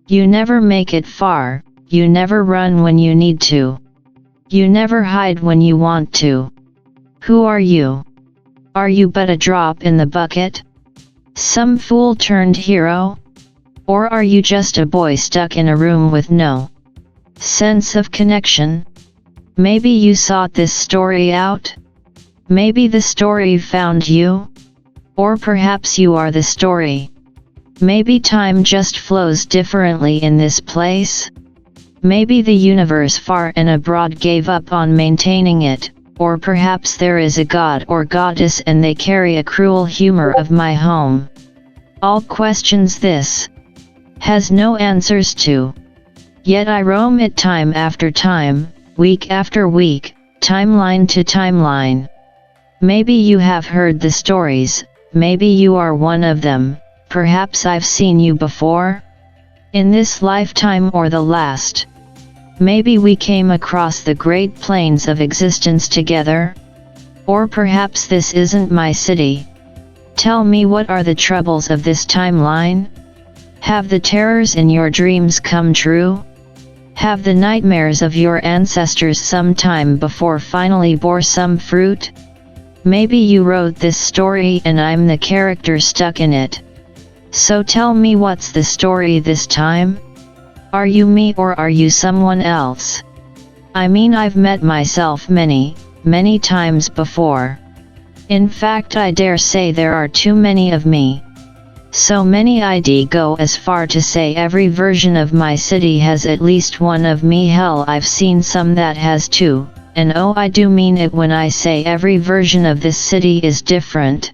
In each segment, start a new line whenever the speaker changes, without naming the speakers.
You never make it far, you never run when you need to. You never hide when you want to. Who are you? Are you but a drop in the bucket? Some fool turned hero? Or are you just a boy stuck in a room with no sense of connection? Maybe you sought this story out? Maybe the story found you? Or perhaps you are the story. Maybe time just flows differently in this place? Maybe the universe far and abroad gave up on maintaining it, or perhaps there is a god or goddess and they carry a cruel humor of my home. All questions this has no answers to. Yet I roam it time after time, week after week, timeline to timeline. Maybe you have heard the stories, maybe you are one of them, perhaps I've seen you before? In this lifetime or the last. Maybe we came across the great plains of existence together? Or perhaps this isn't my city. Tell me, what are the troubles of this timeline? Have the terrors in your dreams come true? Have the nightmares of your ancestors some time before finally bore some fruit? Maybe you wrote this story and I'm the character stuck in it. So tell me, what's the story this time? Are you me or are you someone else? I mean, I've met myself many times before. In fact, I dare say there are too many of me. So many I'd go as far to say every version of my city has at least one of me. Hell, I've seen some that has two, and oh, I do mean it when I say every version of this city is different.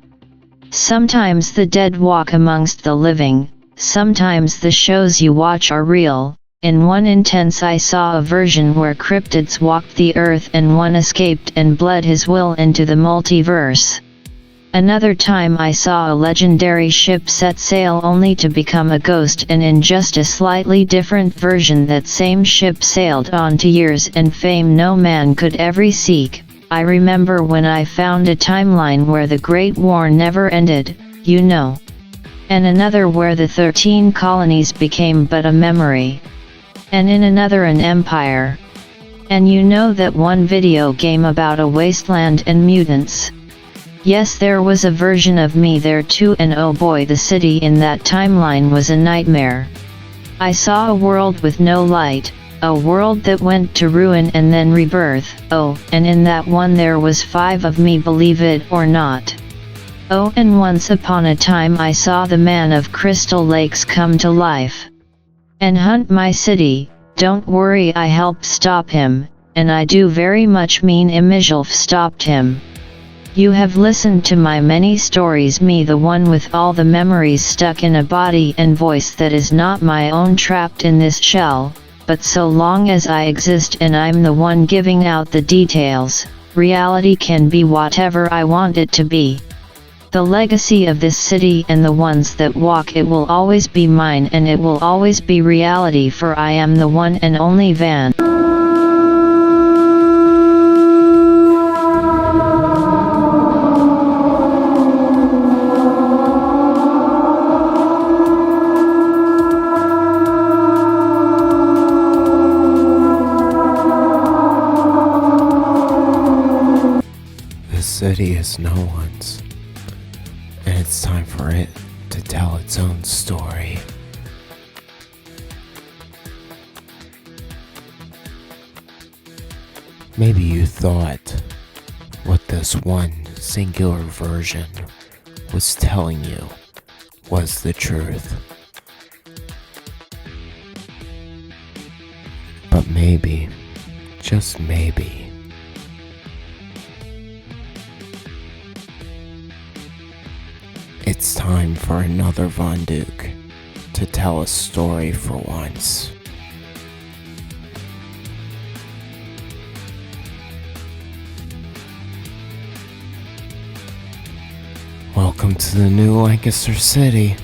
Sometimes the dead walk amongst the living, sometimes the shows you watch are real. In one instance I saw a version where cryptids walked the earth and one escaped and bled his will into the multiverse. Another time I saw a legendary ship set sail only to become a ghost, and in just a slightly different version that same ship sailed on to years and fame no man could ever seek. I remember when I found a timeline where the Great War never ended, you know. And another where the 13 colonies became but a memory. And in another an empire. And you know that one video game about a wasteland and mutants. Yes, there was a version of me there too, and oh boy, the city in that timeline was a nightmare. I saw a world with no light, a world that went to ruin and then rebirth, oh, and in that one there was 5 of me, believe it or not. Oh, and once upon a time I saw the man of Crystal Lakes come to life and hunt my city. Don't worry, I helped stop him, and I do very much mean Imizulf stopped him. You have listened to my many stories, me the one with all the memories stuck in a body and voice that is not my own, trapped in this shell, but so long as I exist and I'm the one giving out the details, reality can be whatever I want it to be. The legacy of this city and the ones that walk it will always be mine, and it will always be reality, for I am the one and only Van.
This city is no one's. And it's time for it to tell its own story. Maybe you thought what this one singular version was telling you was the truth. But maybe, just maybe, it's time for another Von Duke to tell a story for once. Welcome to the new Lancaster City.